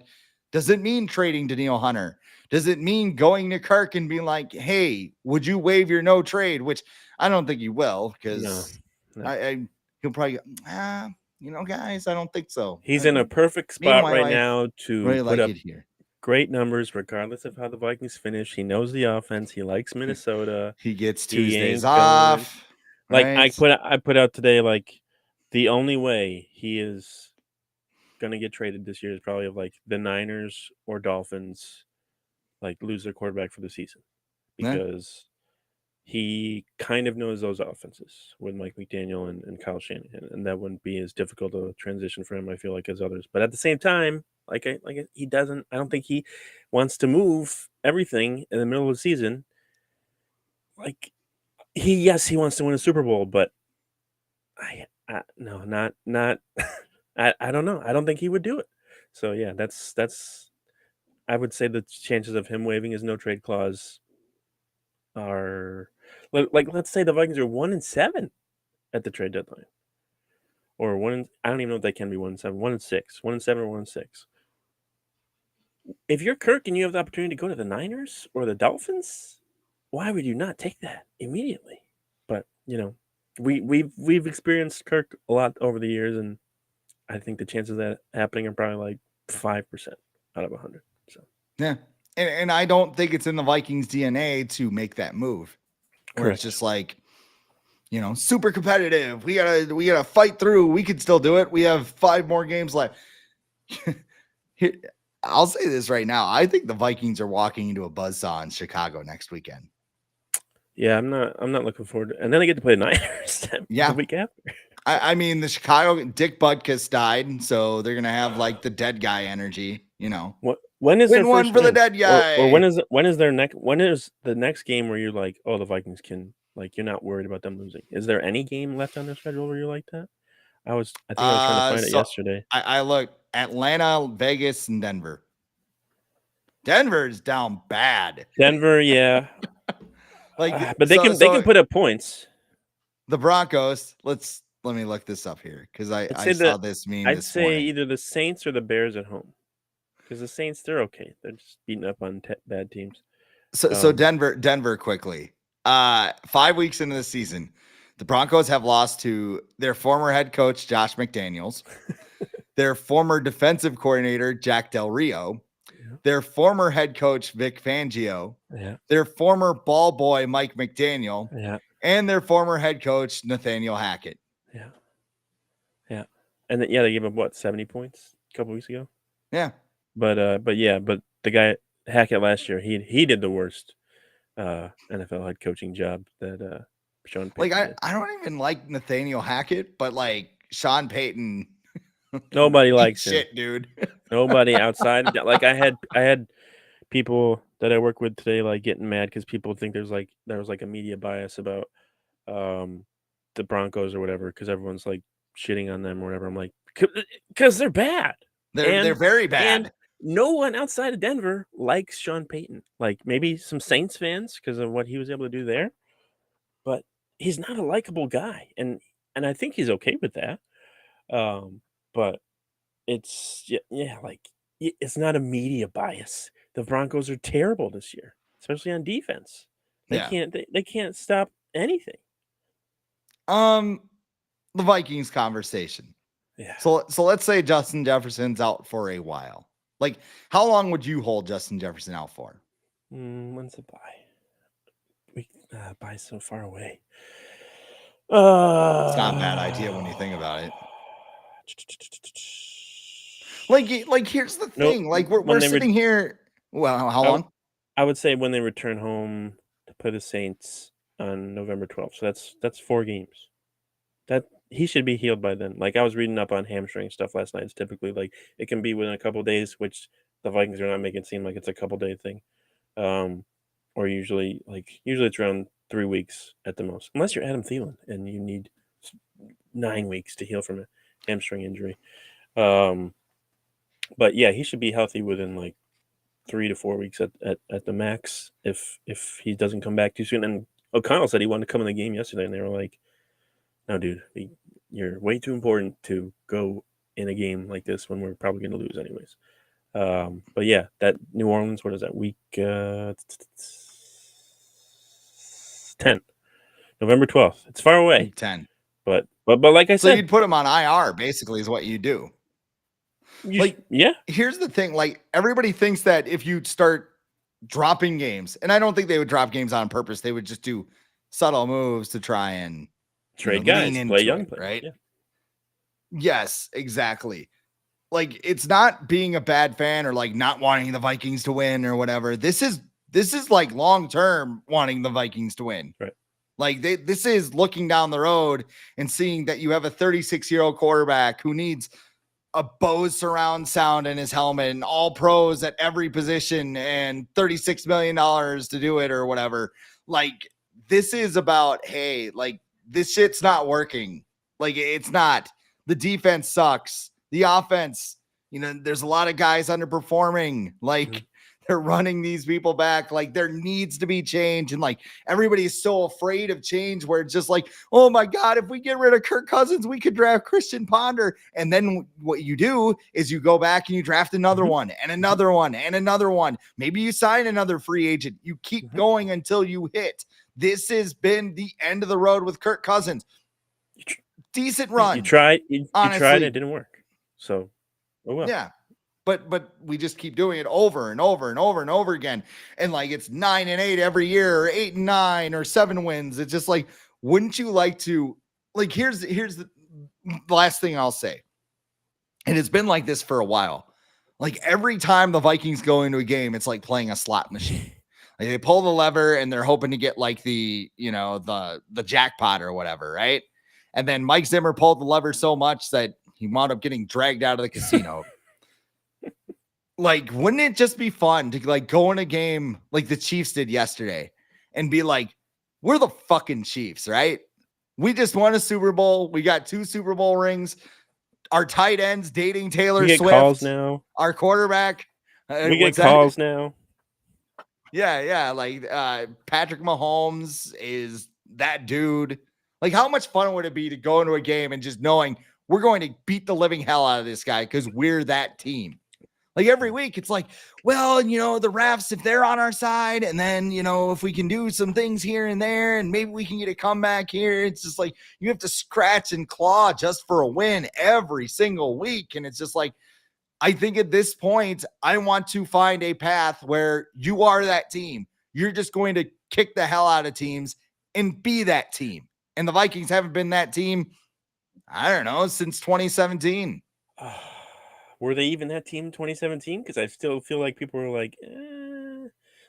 does it mean trading Daniil Hunter? Does it mean going to Kirk and being like, hey, would you waive your no trade? Which I don't think you will, No, because no. he'll probably guys, I don't think so. He's in a perfect Me and spot my right wife now to really put like up it here. great numbers, regardless of how the Vikings finish. He knows the offense. He likes Minnesota. He gets He Tuesdays ain't going. off, Like right? I put out today, like the only way he is gonna get traded this year is probably if like the Niners or Dolphins like lose their quarterback for the season, Yeah. because he kind of knows those offenses with Mike McDaniel and Kyle Shanahan, and that wouldn't be as difficult a transition for him, I feel like, as others. But at the same time, he doesn't. I don't think he wants to move everything in the middle of the season. Like he wants to win a Super Bowl, but no, not. I don't know. I don't think he would do it. So yeah, that's. I would say the chances of him waiving his no trade clause are like, let's say the Vikings are 1-7 at the trade deadline, or I don't even know if they can be 1-7, 1-6, 1-7 or 1-6. If you're Kirk and you have the opportunity to go to the Niners or the Dolphins, why would you not take that immediately? But we've experienced Kirk a lot over the years, and I think the chances of that happening are probably like 5% out of 100. So Yeah. And I don't think it's in the Vikings DNA to make that move where it's correct. just like, super competitive. We gotta fight through. We could still do it. We have 5 more games left. I'll say this right now. I think the Vikings are walking into a buzzsaw in Chicago next weekend. Yeah, I'm not looking forward to, and then I get to play the Niners the week after. I mean, the Chicago Dick Butkus died, so they're gonna have like the dead guy energy, When is win their one first for the win? dead guy, Or when is the next game where you're like, oh, the Vikings can, like, you're not worried about them losing? Is there any game left on their schedule where you're like that? I think I was trying to find it yesterday. I look Atlanta, Vegas, and Denver. Denver's down bad. Denver, yeah, but they can put up points. The Broncos. Let me look this up here because I saw this meme I'd this say morning. either the Saints or the Bears at home, because the Saints, they're okay. They're just beating up on bad teams. So Denver quickly. 5 weeks into the season, the Broncos have lost to their former head coach Josh McDaniels, their former defensive coordinator Jack Del Rio, their former head coach Vic Fangio, their former ball boy Mike McDaniel, and their former head coach Nathaniel Hackett. Yeah, and then, they gave up what, 70 points a couple weeks ago. Yeah, but the guy Hackett last year, he did the worst NFL head coaching job that Sean Payton did. I don't even like Nathaniel Hackett, but like Sean Payton, nobody likes shit, him, dude. Nobody outside. Like I had people that I work with today like getting mad because people think there was like a media bias about the Broncos or whatever, because everyone's like shitting on them or whatever. I'm like, because they're bad. They're very bad. And no one outside of Denver likes Sean Payton. Like maybe some Saints fans because of what he was able to do there, but he's not a likable guy, and I think he's okay with that. But it's like, it's not a media bias. The Broncos are terrible this year, especially on defense. They can't stop anything. The Vikings conversation. Yeah. So let's say Justin Jefferson's out for a while. Like, how long would you hold Justin Jefferson out for? When's the bye? We bye's so far away. It's not a bad idea when you think about it. Like here's the thing. Like we're sitting here. Well, how long? I would say when they return home to play the Saints on November 12th. So that's 4 games. That he should be healed by then. Like I was reading up on hamstring stuff last night. It's typically like it can be within a couple days, which the Vikings are not making it seem like it's a couple day thing. Or usually it's around 3 weeks at the most, unless you're Adam Thielen and you need 9 weeks to heal from a hamstring injury. But yeah, he should be healthy within like 3 to 4 weeks at the max if he doesn't come back too soon. And O'Connell said he wanted to come in the game yesterday, and they were like, "No, dude, you're way too important to go in a game like this when we're probably going to lose anyways." But yeah, that New Orleans, what is that, week 10, November 12th. It's far away, Week 10. but like I So said, you'd put him on IR, basically, is what you do. yeah, Here's the thing. Like, everybody thinks that if you start dropping games, and I don't think they would drop games on purpose, they would just do subtle moves to try and trade lean guys, play into young it, players, right? yeah. Yes, exactly. Like, it's not being a bad fan or like not wanting the Vikings to win or whatever. This is like long term wanting the Vikings to win. Right. Like, this is looking down the road and seeing that you have a 36-year-old quarterback who needs a Bose surround sound in his helmet and all pros at every position and $36 million to do it or whatever. Like, this is about, hey, like, this shit's not working. Like, it's not. The defense sucks. The offense, there's a lot of guys underperforming. Like, they're running these people back. Like, there needs to be change. And like, everybody is so afraid of change where it's just like, oh my God, if we get rid of Kirk Cousins, we could draft Christian Ponder. And then what you do is you go back and you draft another one and another one and another one. Maybe you sign another free agent. You keep going until you hit. This has been the end of the road with Kirk Cousins. Decent run. You tried, it didn't work. So, oh well. Yeah. But we just keep doing it over and over and over and over again. And like, it's 9-8 every year, or 8-9, or 7 wins. It's just like, wouldn't you like to, like, here's the last thing I'll say. And it's been like this for a while. Like, every time the Vikings go into a game, it's like playing a slot machine. Like, they pull the lever and they're hoping to get like the jackpot or whatever, right? And then Mike Zimmer pulled the lever so much that he wound up getting dragged out of the casino. Like, wouldn't it just be fun to like go in a game like the Chiefs did yesterday and be like, we're the fucking Chiefs, right? We just won a Super Bowl. We got 2 Super Bowl rings. Our tight ends dating Taylor Swift. Calls now. Our quarterback. We get calls now. Yeah. Like, Patrick Mahomes is that dude. Like, how much fun would it be to go into a game and just knowing we're going to beat the living hell out of this guy because we're that team? Like, every week, it's like, well, the refs, if they're on our side, and then, if we can do some things here and there, and maybe we can get a comeback here. It's just like, you have to scratch and claw just for a win every single week. And it's just like, I think at this point, I want to find a path where you are that team. You're just going to kick the hell out of teams and be that team. And the Vikings haven't been that team, I don't know, since 2017. Were they even that team in 2017? Because I still feel like people were like,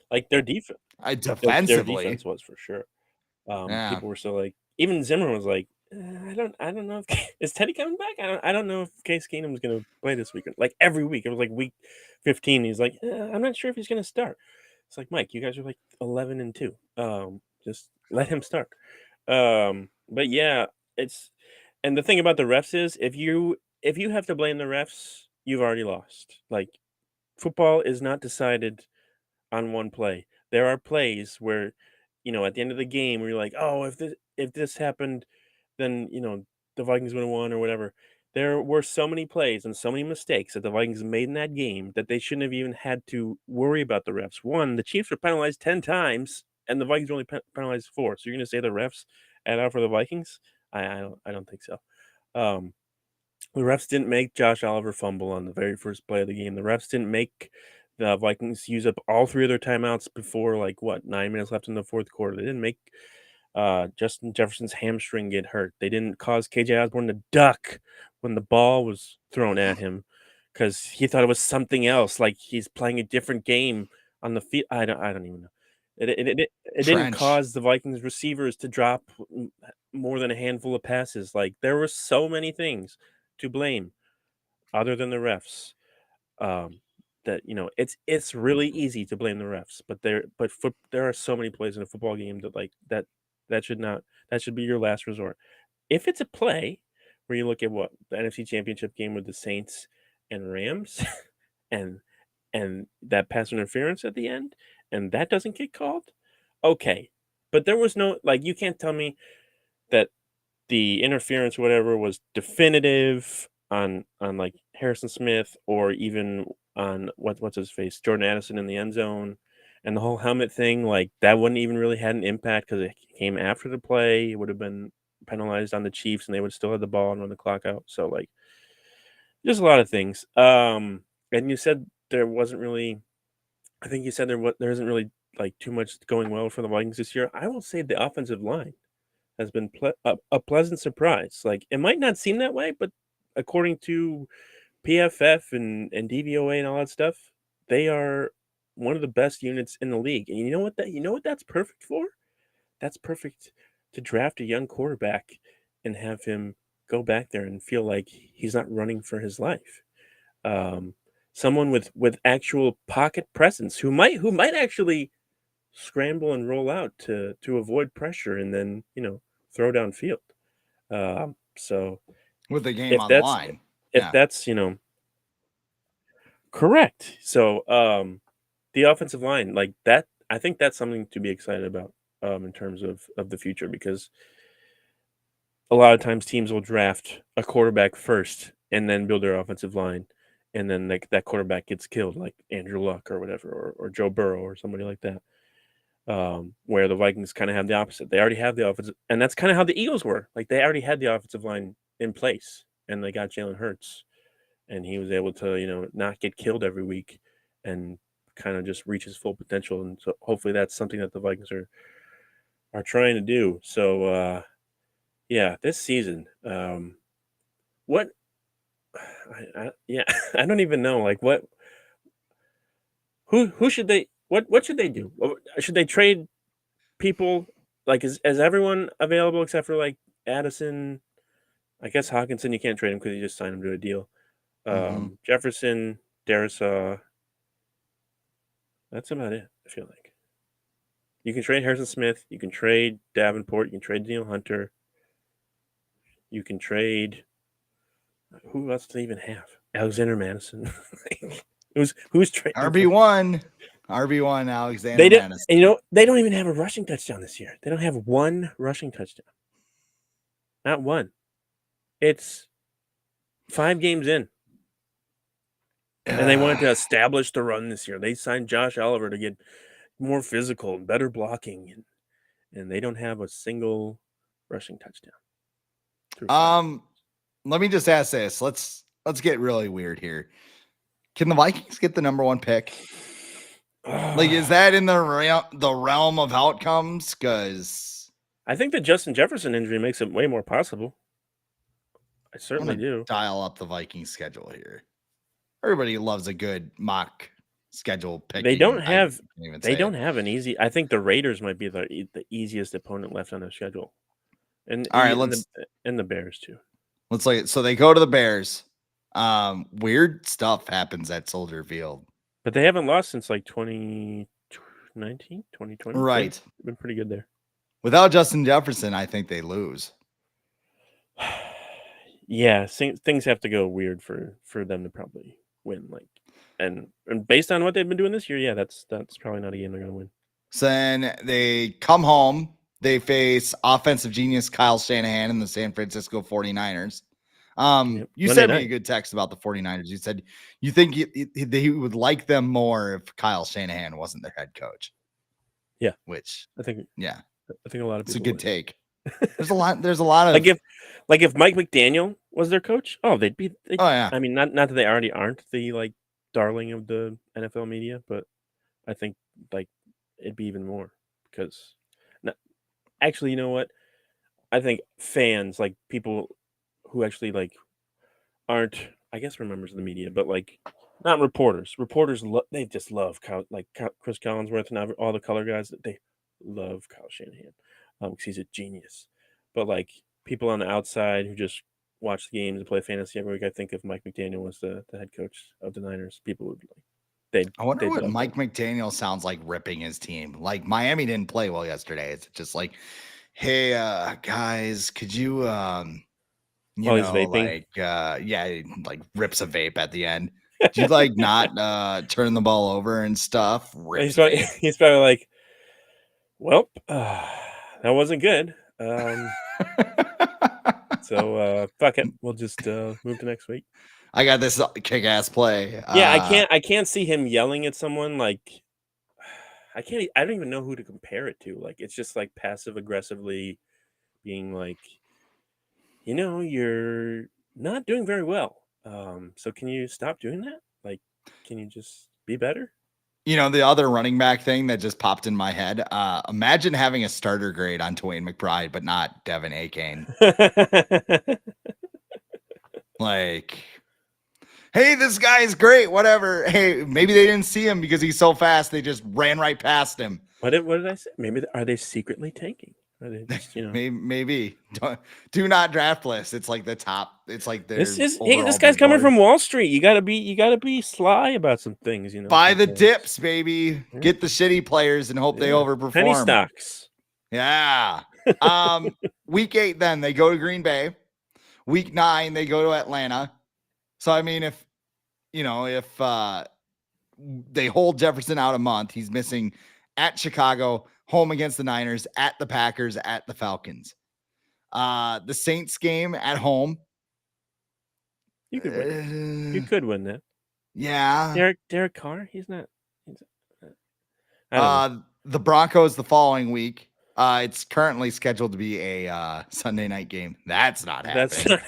like their defense. Defensively, their defense was for sure. Yeah. People were still like, even Zimmer was like, I don't know if is Teddy coming back. I don't know if Case Keenum's going to play this weekend. Like, every week, it was like week 15. He's like, I'm not sure if he's going to start. It's like, Mike, you guys are like 11-2. Just let him start. But yeah, and the thing about the refs is, if you have to blame the refs, you've already lost. Like, football is not decided on one play. There are plays where, at the end of the game, where you're like, oh, if this happened, then the Vikings would have won or whatever. There were so many plays and so many mistakes that the Vikings made in that game that they shouldn't have even had to worry about the refs. One, the Chiefs were penalized 10 times, and the Vikings were only penalized 4. So you're going to say the refs add out for the Vikings? I don't think so. The refs didn't make Josh Oliver fumble on the very first play of the game. The refs didn't make the Vikings use up all 3 of their timeouts before 9 minutes left in the fourth quarter. They didn't make Justin Jefferson's hamstring get hurt. They didn't cause KJ Osborne to duck when the ball was thrown at him because he thought it was something else, like he's playing a different game on the field. I don't even know. It didn't cause the Vikings receivers to drop more than a handful of passes. Like, there were so many things to blame other than the refs. That it's really easy to blame the refs, but there are so many plays in a football game that that should be your last resort. If it's a play where you look at what the NFC Championship game with the Saints and Rams, and that pass interference at the end, and that doesn't get called, okay, but there was no you can't tell me that the interference, whatever, was definitive on like Harrison Smith or even on what's his face, Jordan Addison in the end zone, and the whole helmet thing. Like that wouldn't even really had an impact because it came after the play. It would have been penalized on the Chiefs, and they would still have the ball and run the clock out. So like, just a lot of things. And you said there wasn't really. I think you said there isn't really like too much going well for the Vikings this year. I will say the offensive line has been a pleasant surprise. Like it might not seem that way, but according to PFF and DVOA and all that stuff, they are one of the best units in the league. And you know what that's perfect for? That's perfect to draft a young quarterback and have him go back there and feel like he's not running for his life. Someone with actual pocket presence who might actually scramble and roll out to avoid pressure and then throw downfield. So with the game if on the that's line. if Yeah. that's correct. So the offensive line like that, I think that's something to be excited about in terms of the future, because a lot of times teams will draft a quarterback first and then build their offensive line, and then like that quarterback gets killed, like Andrew Luck or whatever, or Joe Burrow or somebody like that. Where the Vikings kind of have the opposite. They already have the offensive, and that's kind of how the Eagles were. Like they already had the offensive line in place, and they got Jalen Hurts, and he was able to not get killed every week, and kind of just reach his full potential. And so hopefully that's something that the Vikings are trying to do. So yeah, this season, what yeah, I don't even know like who should they what should they do? Should they trade people? Like is everyone available except for like Addison? I guess Hawkinson you can't trade him because you just signed him to a deal. Jefferson, Darisaw. That's about it. I feel like you can trade Harrison Smith, you can trade Davenport, you can trade Daniel Hunter, you can trade. Who else do they even have? Alexander Madison. who's trading? RB1 Alexander Madison. They don't even have a rushing touchdown this year. They don't have one rushing touchdown. Not one. It's 5 games in. And they wanted to establish the run this year. They signed Josh Oliver to get more physical and better blocking, and they don't have a single rushing touchdown. Let me just ask this. Let's get really weird here. Can the Vikings get the number 1 pick? Like, is that in the realm of outcomes? Because I think the Justin Jefferson injury makes it way more possible. I certainly do. Dial up the Vikings schedule here. Everybody loves a good mock schedule picking. They don't have an easy. I think the Raiders might be the easiest opponent left on their schedule, and the Bears too. Let's like so they go to the Bears. Weird stuff happens at Soldier Field, but they haven't lost since like 2019, 2020. Right, they've been pretty good there. Without Justin Jefferson, I think they lose. Yeah, things have to go weird for them to probably win. Like, and based on what they've been doing this year, yeah, that's probably not a game they're going to win. So then they come home. They face offensive genius Kyle Shanahan and the San Francisco 49ers. You sent me a good text about the 49ers. You said you think he would like them more if Kyle Shanahan wasn't their head coach. Yeah, which I think a lot of people. It's a good take. There's a lot of like if Mike McDaniel was their coach, they'd be. Oh yeah. I mean, not that they already aren't the like darling of the NFL media, but I think like it'd be even more because. Actually, you know what? I think fans, like people who actually like aren't, I guess, members of the media, but like not reporters. Reporters, they just love Chris Collinsworth and all the color guys. They love Kyle Shanahan because he's a genius. But like people on the outside who just watch the games and play fantasy every week, I think if Mike McDaniel was the head coach of the Niners, people would like. I wonder what Mike McDaniel sounds like ripping his team. Like Miami didn't play well yesterday. It's just like, hey, guys, could you, he's vaping. like rips a vape at the end. Do you like not turn the ball over and stuff? He's probably like, Well, that wasn't good. So fuck it. We'll just move to next week. I got this kick-ass play. Yeah, I can't see him yelling at someone like I don't even know who to compare it to. Like it's just like passive aggressively being like, you're not doing very well. So can you stop doing that? Like, can you just be better? The other running back thing that just popped in my head. Imagine having a starter grade on Dwayne McBride, but not Devin Akane. Like, hey, this guy is great. Whatever. Hey, maybe they didn't see him because he's so fast. They just ran right past him. What did I say? Maybe are they secretly tanking? Are they just Maybe. Do not draft list. It's like the top. It's like their This overall guy's big coming board. from Wall Street. You gotta be sly about some things. Buy the sometimes. dips, baby. Yeah. Get the shitty players and hope they overperform. Penny stocks. Yeah. Week 8, then they go to Green Bay. Week 9, they go to Atlanta. So I mean, if they hold Jefferson out a month, he's missing at Chicago, home against the Niners, at the Packers, at the Falcons. The Saints game at home. You could win. You could win that. Yeah. Derek Carr. He's not. I don't know. The Broncos the following week. It's currently scheduled to be a Sunday night game. That's not happening. That's not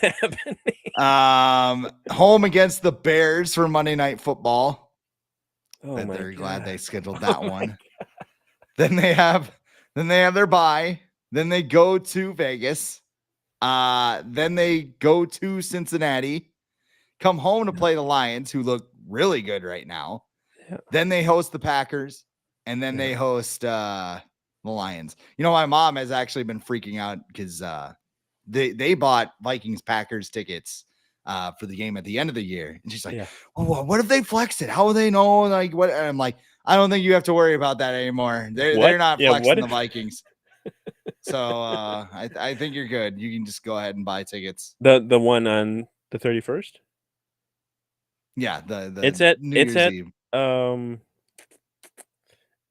happening. Home against the Bears for Monday Night Football. Oh I'm my very God. glad they scheduled that one. Then they have their bye. Then they go to Vegas. Then they go to Cincinnati. Come home to play the Lions, who look really good right now. Yeah. Then they host the Packers, and then they host the Lions. My mom has actually been freaking out because they bought Vikings Packers tickets for the game at the end of the year, and she's like, "Oh, what if they flexed it? How will they know?" Like what? And I'm like, I don't think you have to worry about that anymore. They're not flexing the Vikings. So I think you're good. You can just go ahead and buy tickets. The one on the 31st. Yeah, the it's at New Year's Eve.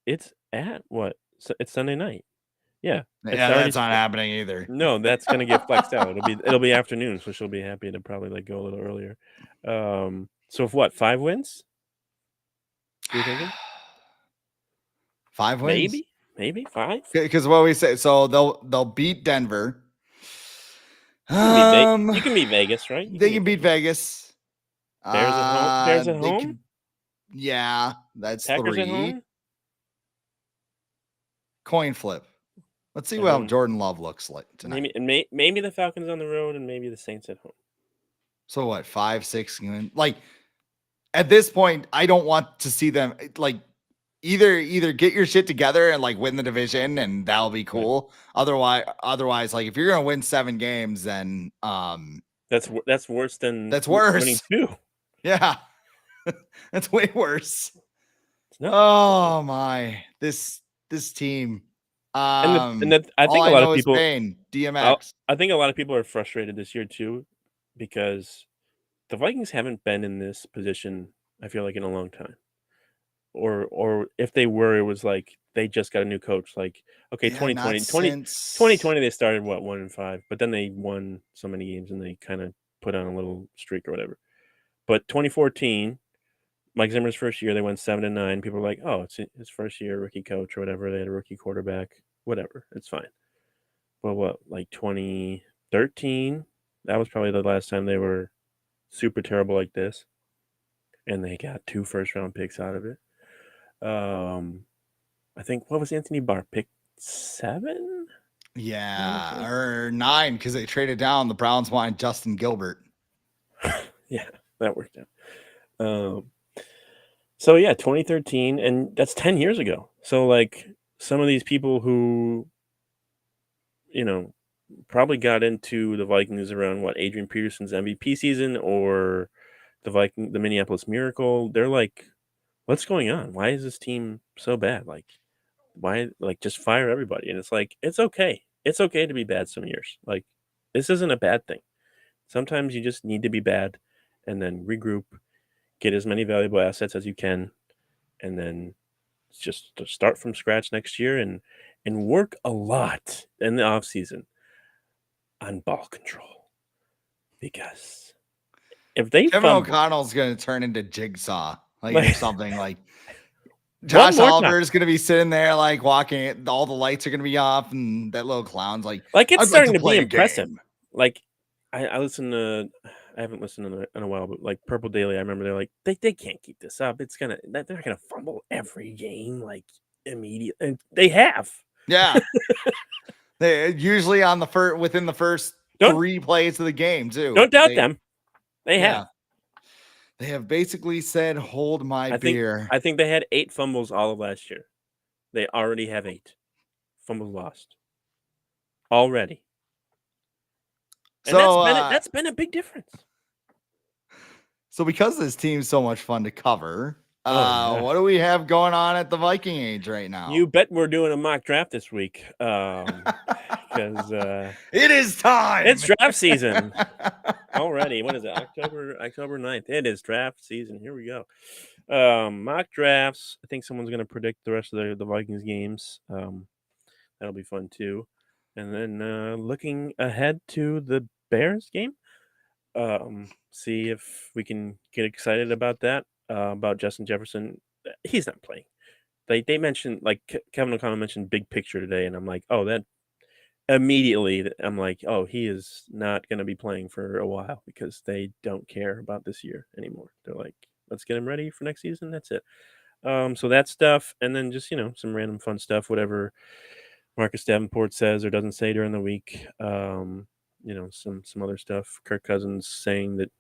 It's at what? It's Sunday night. Yeah. That's not happening either. No, that's gonna get flexed out. It'll be afternoon, so she'll be happy to probably go a little earlier. So if what, 5 wins? You thinking? 5 wins? Maybe 5? Because what we say, so they'll beat Denver. You can beat Vegas, right? They can beat Vegas. Bears at home? Yeah, that's Packers 3. at home? Coin flip. Let's see how Jordan Love looks like tonight. Maybe the Falcons on the road and maybe the Saints at home. So what, 5, 6? Like at this point, I don't want to see them like either get your shit together and like win the division, and that'll be cool. Right. Otherwise, like if you're gonna win 7 games, then that's worse than winning 2. Yeah, that's way worse. Oh my, this team. I think a lot of people DMX. I think a lot of people are frustrated this year too, because the Vikings haven't been in this position, I feel like, in a long time. Or if they were, it was like they just got a new coach. Like, okay, 2020 they started 1-5, but then they won so many games and they kind of put on a little streak or whatever. But 2014, Mike Zimmer's first year, they went 7-9. People were like, "Oh, it's his first year, rookie coach or whatever." They had a rookie quarterback, whatever. It's fine. Well, what, like 2013? That was probably the last time they were super terrible like this, and they got 2 first-round picks out of it. I think, what was Anthony Barr, pick 7? Yeah, or 9 because they traded down. The Browns wanted Justin Gilbert. Yeah, that worked out. So yeah, 2013, and that's 10 years ago. So like some of these people who, probably got into the Vikings around what, Adrian Peterson's MVP season or the Minneapolis Miracle, they're like, what's going on? Why is this team so bad? Like, why, like, just fire everybody? And it's like, it's okay. It's okay to be bad some years. Like, this isn't a bad thing. Sometimes you just need to be bad and then regroup, get as many valuable assets as you can, and then just start from scratch next year. And and work a lot in the offseason on ball control. Because if they Kevin fumble, O'Connell's going to turn into Jigsaw, like, or like, something. Like, one Josh more time. Oliver is going to be sitting there, like, walking. All the lights are going to be off, and that little clown's like, Like, it's I'd like starting to play be a impressive. game. Like, I listen to, I haven't listened in a while, but like Purple Daily, I remember they're like, they can't keep this up. They're not gonna fumble every game like immediate, and they have. Yeah. They usually on the within the first Don't 3 plays of the game, too. don't doubt them. They Yeah. have. They have basically said, hold my beer. I think they had 8 fumbles all of last year. They already have 8 fumbles lost already, and So, that's been a big difference. So because this team's so much fun to cover, Oh yeah. what do we have going on at the Viking Age right now? You bet we're doing a mock draft this week, because it is time. it's draft season already. What is it? October 9th. It is draft season. Here we go. Mock drafts. I think someone's going to predict the rest of the Vikings games. That'll be fun too. And then looking ahead to the Bears game. See if we can get excited about that. About Justin Jefferson. He's not playing. They mentioned, like, Kevin O'Connell mentioned big picture today, and I'm like, oh, that immediately I'm like, oh, he is not going to be playing for a while because they don't care about this year anymore. They're like, let's get him ready for next season. That's it. So that stuff, and then just some random fun stuff, whatever Marcus Davenport says or doesn't say during the week. Some other stuff. Kirk Cousins saying that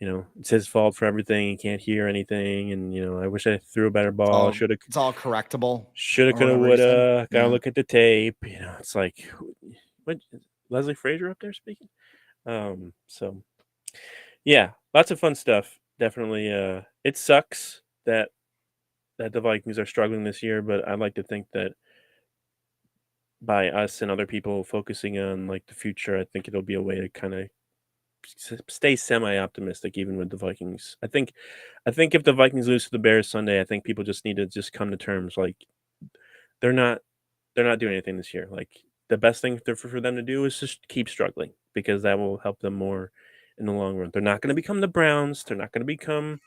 it's his fault for everything. He can't hear anything, and I wish I threw a better ball. Should have. It's all correctable. Shoulda, coulda, woulda. Gotta look at the tape. It's like, what? Leslie Frazier up there speaking. So yeah, lots of fun stuff. Definitely. It sucks that the Vikings are struggling this year, but I'd like to think that by us and other people focusing on like the future, I think it'll be a way to kind of stay semi-optimistic even with the Vikings. I think if the Vikings lose to the Bears Sunday, I think people just need to just come to terms like they're not doing anything this year. Like, the best thing for them to do is just keep struggling because that will help them more in the long run. They're not going to become the Browns. They're not going to become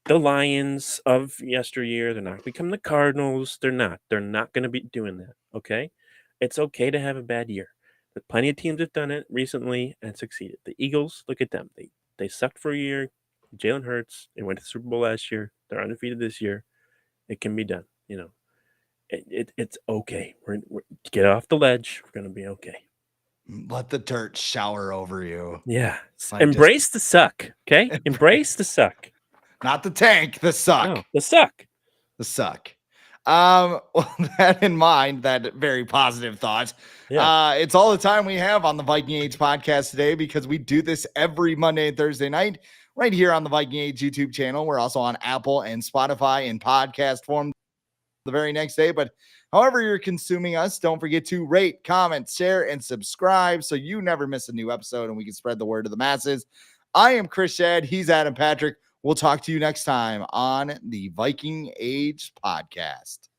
the Lions of yesteryear. They're not going to become the Cardinals. They're not going to be doing that. Okay. It's okay to have a bad year. But plenty of teams have done it recently and succeeded. The Eagles, look at them. They sucked for a year. Jalen Hurts, they went to the Super Bowl last year. They're undefeated this year. It can be done. It's okay. We're get off the ledge. We're gonna be okay. Let the dirt shower over you. Yeah. Embrace the suck. Okay. Embrace the suck. Not the tank. The suck. No, the suck. The suck. Well, that in mind, that very positive thought. Yeah. It's all the time we have on the Viking Age podcast today because we do this every Monday and Thursday night right here on the Viking Age YouTube channel. We're also on Apple and Spotify in podcast form the very next day. But however you're consuming us, don't forget to rate, comment, share, and subscribe so you never miss a new episode and we can spread the word to the masses. I am Chris Schad. He's Adam Patrick. We'll talk to you next time on the Viking Age podcast.